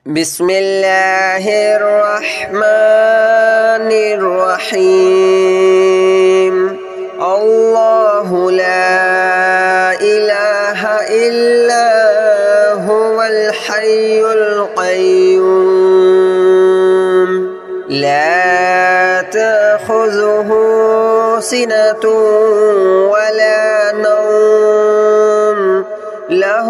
بسم الله الرحمن الرحيم الله لا إله إلا هو الحي القيوم لا تأخذه سنة ولا نوم له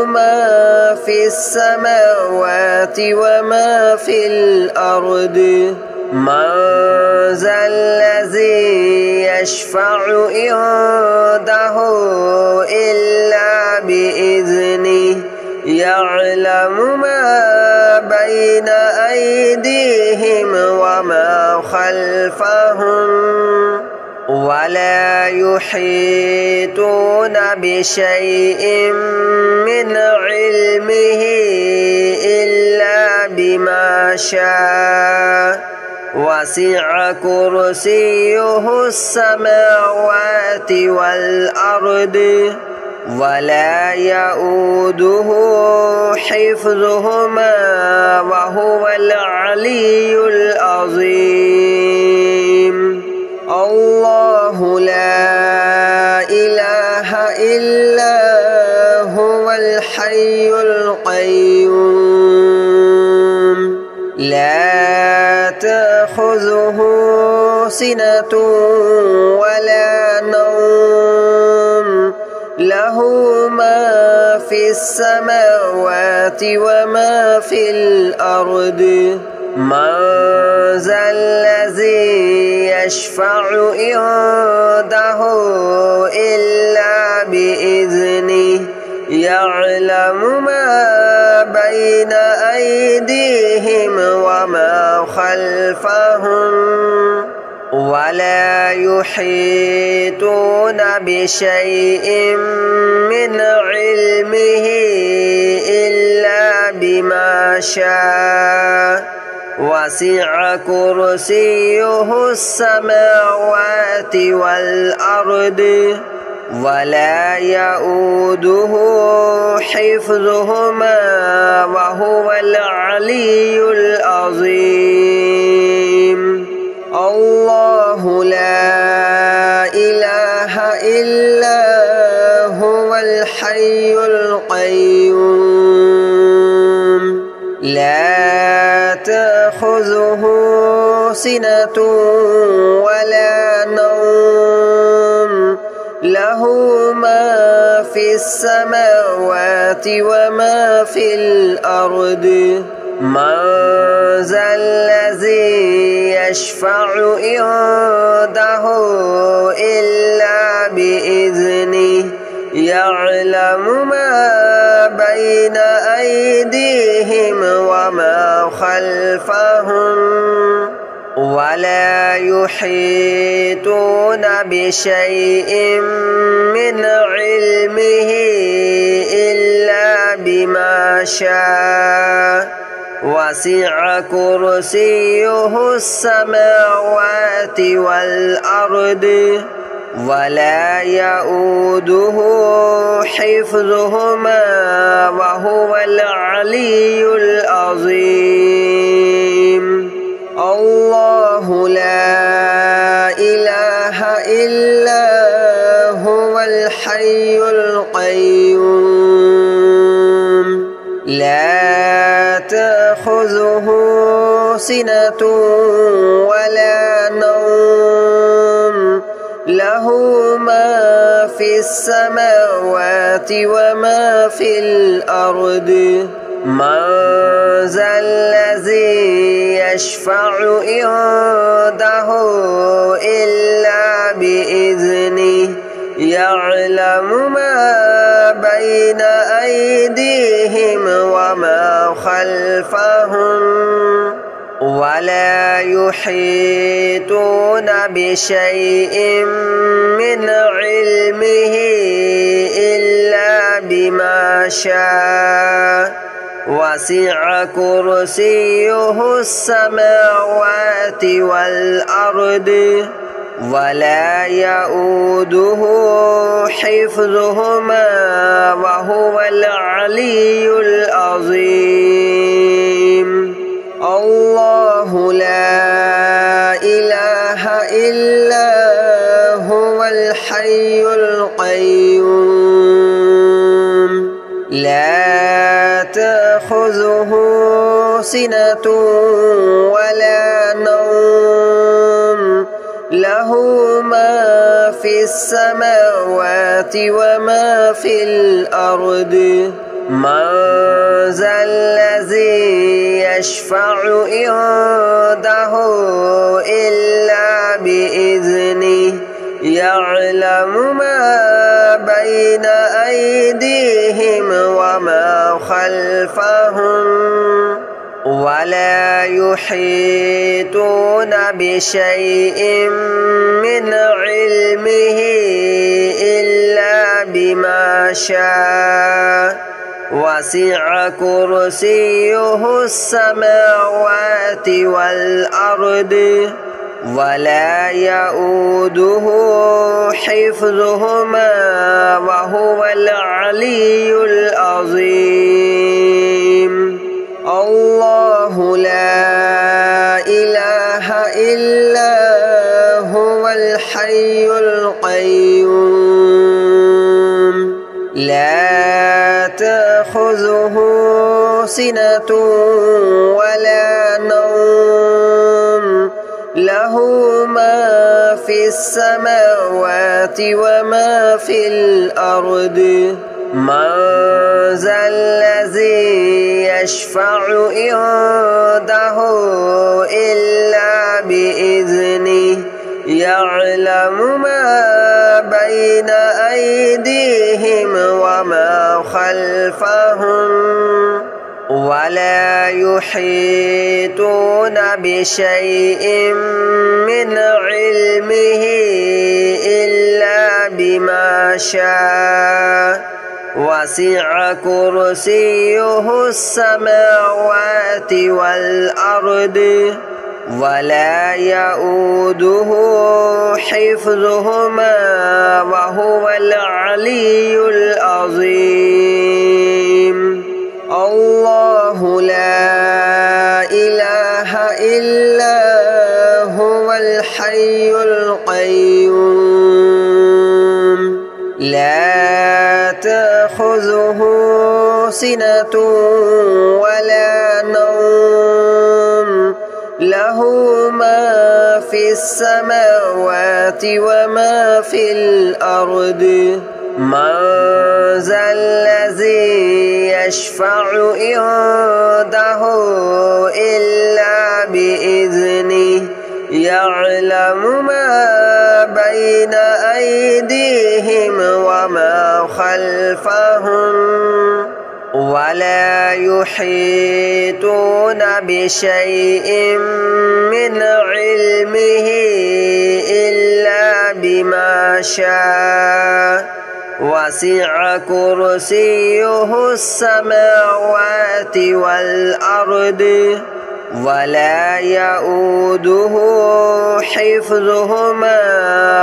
ما في السماوات وما في الأرض من ذا الذي يشفع عنده إلا بإذنه يعلم ما بين أيديهم وما خلفهم ولا يحيطون بشيء من علمه إلا بما شاء وسع كرسيه السماوات والأرض ولا يؤوده حفظهما وهو العلي العظيم الله لا إله إلا هو الحي القيوم لا تأخذه سنة ولا نوم له ما في السماوات وما في الأرض من ذا الذي يشفع عنده إلا بإذنه يعلم ما بين أيديهم وما خلفهم ولا يحيطون بشيء من علمه إلا بما شاء وسع كرسيه السماوات والأرض ولا يؤوده حفظهما وهو العلي العظيم الله لا إله إلا هو الحي القيوم لا تأخذه سنة ولا نوم له ما في السماوات وما في الأرض من ذا الذي يشفع عنده إلا بإذنه يعلم ما بين أيديهم وما خلفهم ولا يحيطون بشيء من علمه إلا بما شاء وسع كرسيه السماوات والأرض ولا يؤوده حفظهما وهو العلي العظيم الله لا إله إلا هو الحي القيوم لا تأخذه سنة ولا نوم له ما في السماوات وما في الأرض من ذا الذي يشفع عنده إلا بإذنه يعلم ما بين أيديهم وما خلفهم ولا يحيطون بشيء من علمه إلا بما شاء وسع كرسيه السماوات والأرض ولا يؤوده حفظهما وهو العلي العظيم. تأخذه سنة ولا نوم له ما في السماوات وما في الأرض من ذا الذي يشفع عنده إلا بإذنه يعلم ما بين أيديهم وما خلفهم ولا يحيطون بشيء من علمه إلا بما شاء وسع كرسيه السماوات والأرض ولا يؤوده حفظهما وهو العلي العظيم الله لا إله إلا هو الحي القيوم لا تأخذه سنة ولا نوم له ما في السماوات وما في الأرض من ذا الذي يشفع عنده إلا بإذنه يعلم ما بين أيديهم وما خلفهم ولا يحيطون بشيء من علمه إلا بما شاء وسع كرسيه السماوات والأرض ولا يؤوده حفظهما وهو العلي العظيم الله لا إله إلا هو الحي القيوم لا تأخذه سنة ولا نوم له ما في السماوات وما في الأرض من ذا الذي يشفع عنده إلا بإذنه يعلم ما بين أيديهم وما خلفهم ولا يحيطون بشيء من علمه إلا بما شاء وسع كرسيه السماوات والأرض ولا يؤوده حفظهما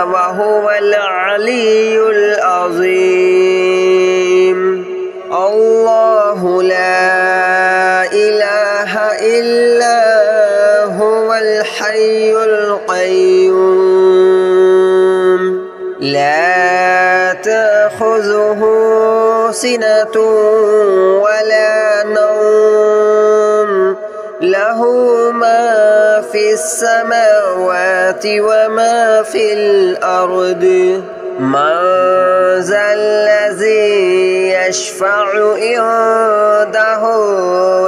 وهو العلي العظيم الله لا إله إلا هو الحي القيوم لا تأخذه سنة ولا نوم له ما في السماوات وما في الأرض من ذا الذي يشفع عنده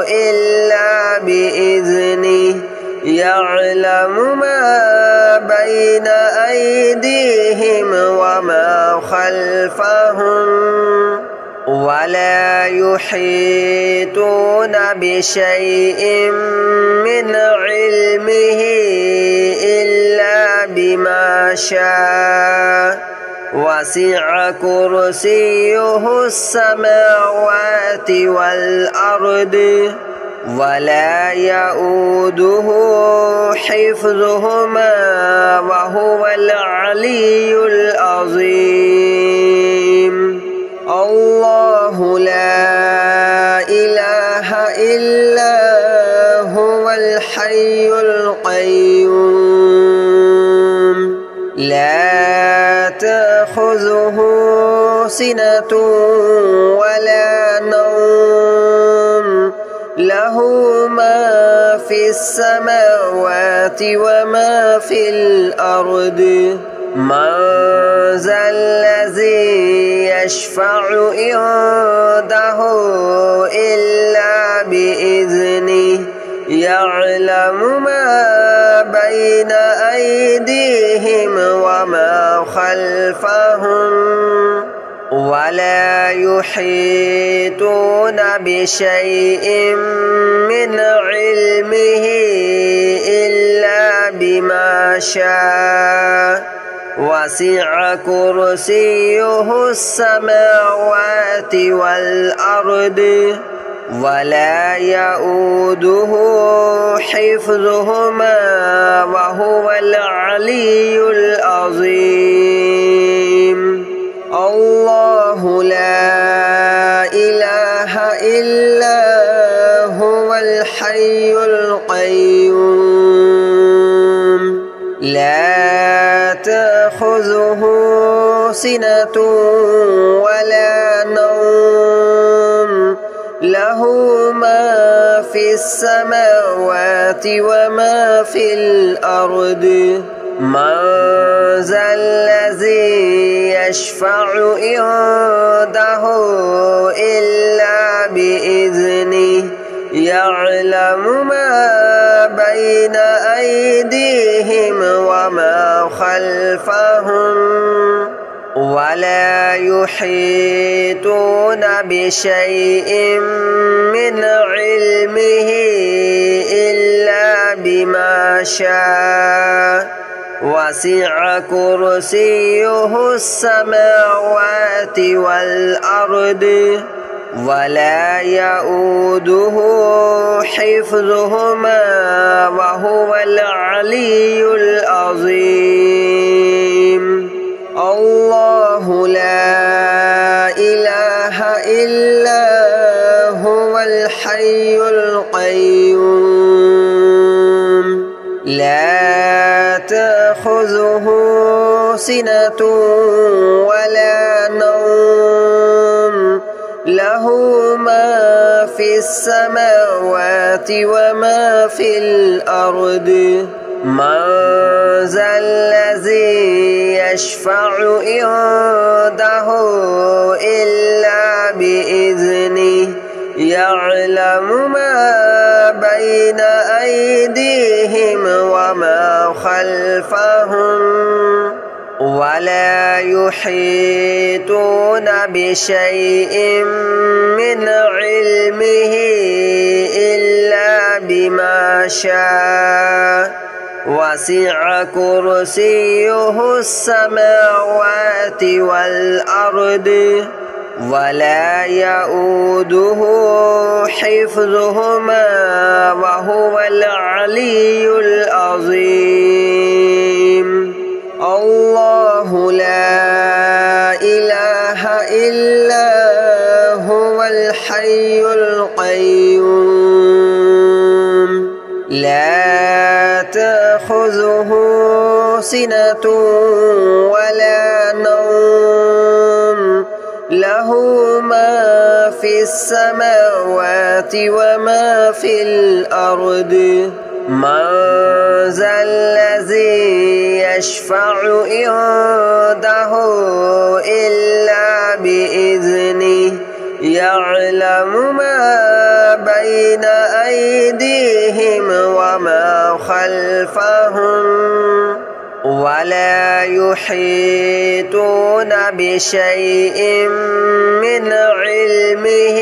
إلا بإذنه يعلم ما بين أيديهم وما خلفهم ولا يحيطون بشيء من علمه إلا بما شاء وسع كرسيه السماوات والأرض ولا يؤوده حفظهما وهو العلي العظيم الله لا إله إلا هو الحي القيوم لا تأخذه سنة ولا نوم له له ما في السماوات وما في الأرض من ذا الذي يشفع عنده إلا بإذنه يعلم ما بين أيديهم وما خلفهم ولا يحيطون بشيء من علمه إلا بما شاء وسع كرسيه السماوات والأرض ولا يؤوده حفظهما وهو العلي العظيم الله لا إله إلا هو الحي القيوم لا تأخذه سنة ولا نوم له ما في السماوات وما في الأرض من ذا الذي يشفع عنده إلا بإذنه يعلم ما بين أيديهم وما خلفهم ولا يحيطون بشيء من علمه إلا بما شاء وسع كرسيه السماوات والأرض ولا يؤوده حفظهما وهو العلي العظيم الله لا إله إلا هو الحي القيوم لا تأخذه سنة ولا نوم له ما في السماوات وما في الأرض من ذا الذي يشفع عنده إلا بإذنه يعلم ما بين أيديهم وما خلفهم ولا يحيطون بشيء من علمه إلا بما شاء وسع كرسيه السماوات والأرض ولا يؤوده حفظهما وهو العلي العظيم الله لا إله إلا هو الحي القيوم لا تأخذه سنة ولا نوم له ما في السماوات وما في الأرض من ذا الذي يشفع عنده إلا بإذنه يعلم ما بين أيديهم وما خلفهم ولا يحيطون بشيء من علمه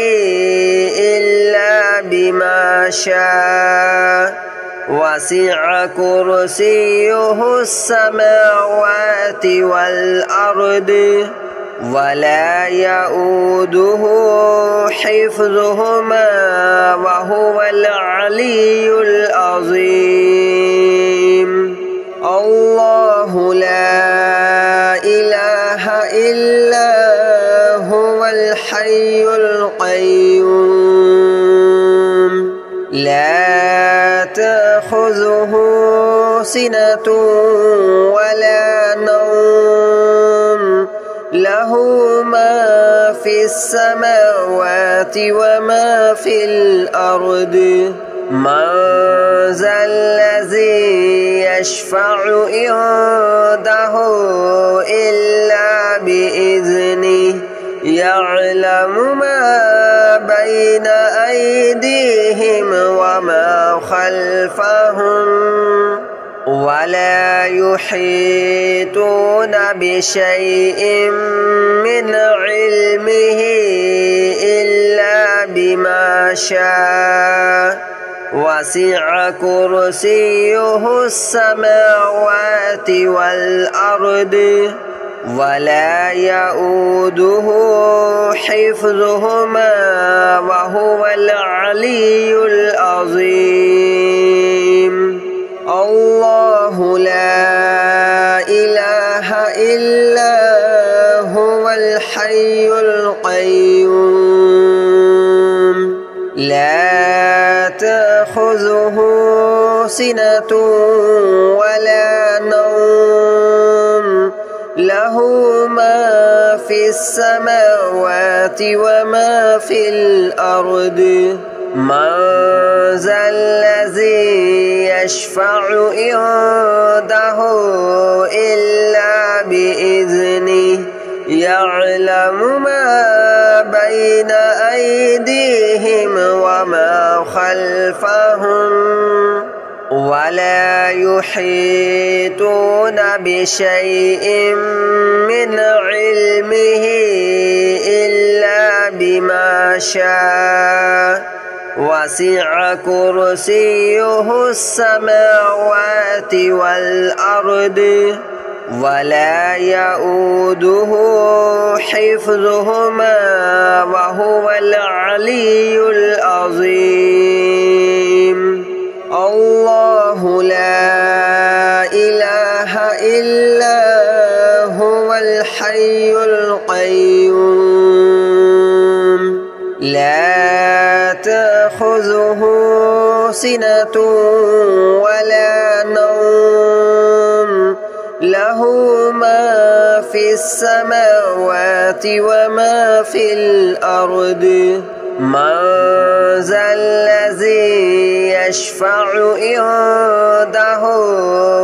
إلا بما شاء وسع كرسيه السماوات والأرض ولا يؤوده حفظهما وهو العلي العظيم الله لا إله إلا هو الحي القيوم لا تأخذه سنة ولا نوم له ما في السماوات وما في الأرض من ذا الذي يشفع عنده إلا بإذنه يعلم ما بين أيديهم وما خلفهم ولا يحيطون بشيء من علمه إلا بما شاء وسع كرسيه السماوات والأرض ولا يؤوده حفظهما وهو العلي العظيم الله لا إله إلا هو الحي القيوم لا تأخذه سنة ولا نوم له ما في السماوات وما في الأرض من ذا الذي يشفع عنده إلا بإذنه يعلم ما بين أيديهم وما خلفهم ولا يحيطون بشيء من علمه إلا بما شاء وسع كرسيه السماوات والأرض ولا يؤوده حفظهما وهو العلي العظيم الله لا إله إلا هو الحي القيوم لا تأخذه سنة ولا نوم له ما في السماوات وما في الأرض من ذا الذي يشفع عنده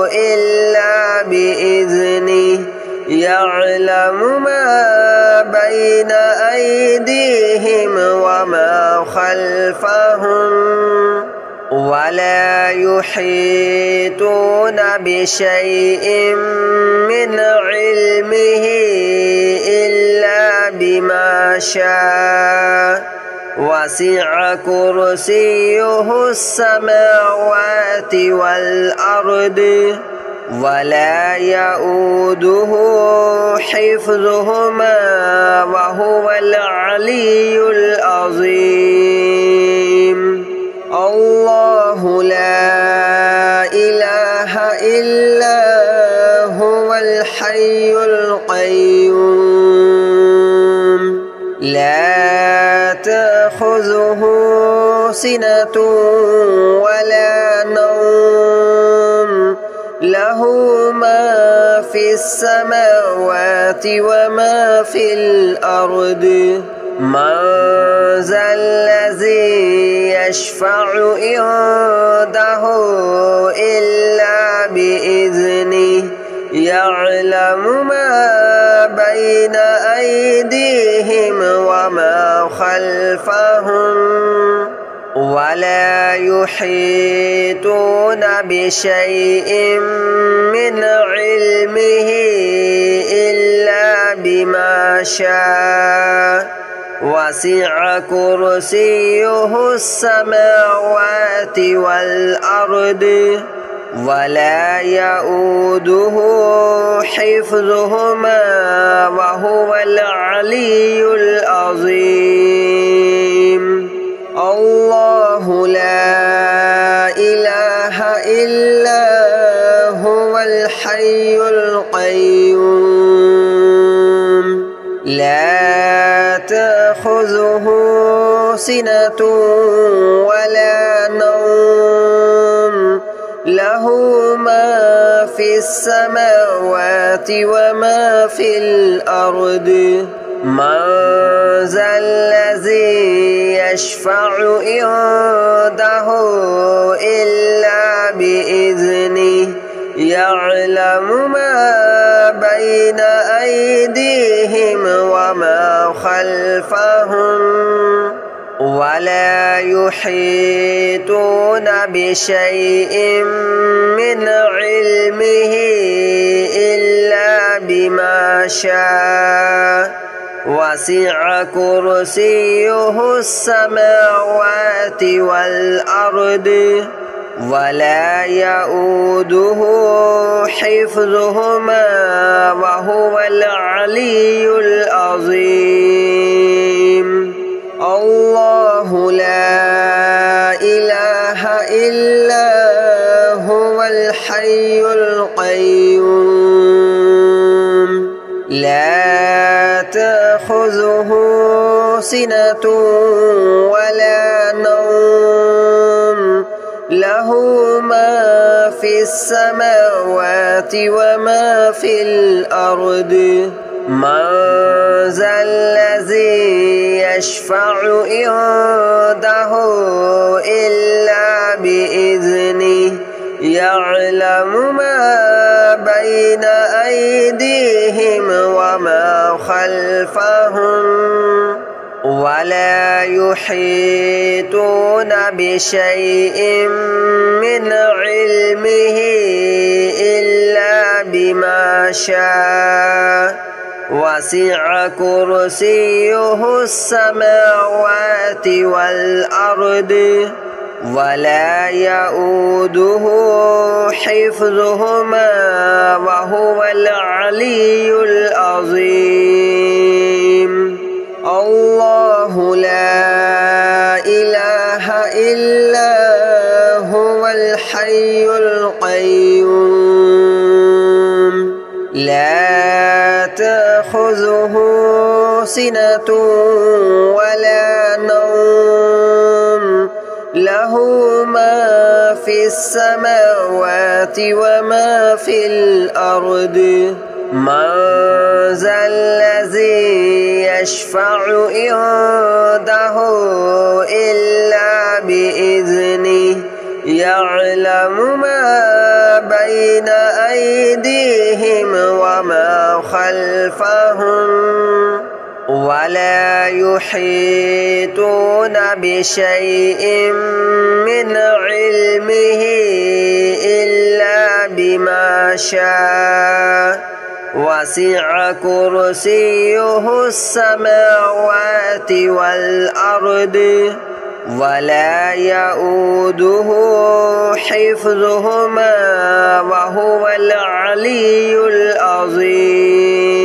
إلا بإذنه يعلم ما بين أيديهم وما خلفهم ولا يحيطون بشيء من علمه إلا بما شاء وسع كرسيه السماوات والأرض ولا يؤوده حفظهما وهو العلي العظيم الله لا إله إلا هو الحي القيوم لا تأخذه سنة ولا نوم له ما في السماوات وما في الأرض من ذا الذي يشفع عنده إلا بإذنه يعلم ما بين أيديهم وما خلفهم ولا يحيطون بشيء من علمه إلا بما شاء وسع كرسيه السماوات والأرض ولا يؤوده حفظهما وهو العلي العظيم الله لا إله إلا هو الحي القيوم لا تأخذه سنة ولا نوم له ما في السماوات وما في الأرض من ذا الذي يشفع عنده إلا بإذنه يعلم ما بين أيديهم وما خلفهم ولا يحيطون بشيء من علمه إلا بما شاء وسع كرسيه السماوات والأرض ولا يؤوده حفظهما وهو العلي العظيم الله لا إله إلا هو الحي القيوم لا تأخذه سنة ولا نوم له ما في السماوات وما في الأرض من ذا الذي يشفع عنده إلا بإذنه يعلم ما بين أيديهم وما خلفهم ولا يحيطون بشيء من علمه إلا بما شاء وسع كرسيه السماوات والأرض ولا يؤوده حفظهما وهو العلي العظيم الله لا إله إلا هو الحي القيوم لا تأخذه سنة ولا نوم له ما في السماوات وما في الأرض من ذا الذي يشفع عنده إلا بإذنه يعلم ما بين أيديهم وما خلفهم ولا يحيطون بشيء من علمه إلا بما شاء وسع كرسيه السماوات والأرض ولا يؤوده حفظهما وهو العلي العظيم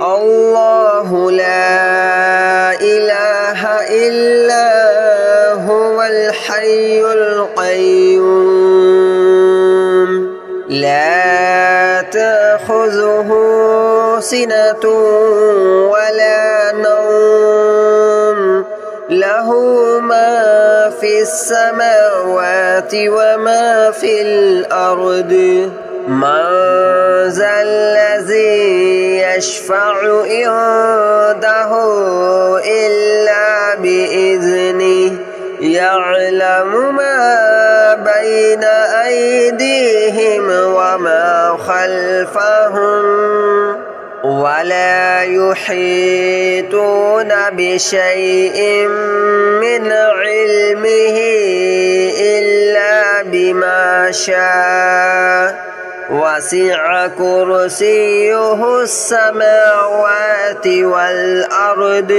الله لا إله إلا هو الحي القيوم لا تأخذه سنة ولا نوم له ما في السماوات وما في الأرض من ذا الذي يشفع عنده إلا بإذنه يعلم ما بين أيديهم وما خلفهم ولا يحيطون بشيء من علمه إلا بما شاء وسع كرسيه السماوات والأرض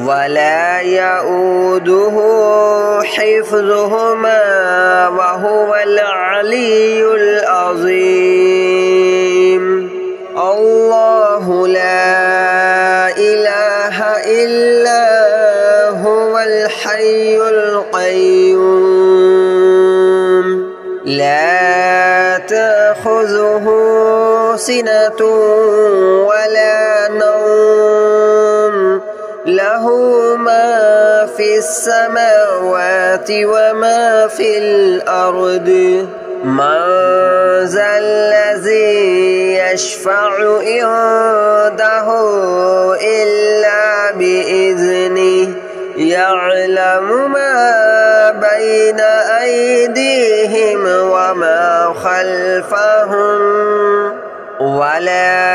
ولا يؤوده حفظهما وهو العلي العظيم الله لا إله إلا هو الحي القيوم لا تأخذه سنة ولا نوم له ما في السماوات وما في الأرض من ذا الذي يشفع عنده إلا بإذنه يعلم ما بين أيديهم وما خلفهم ولا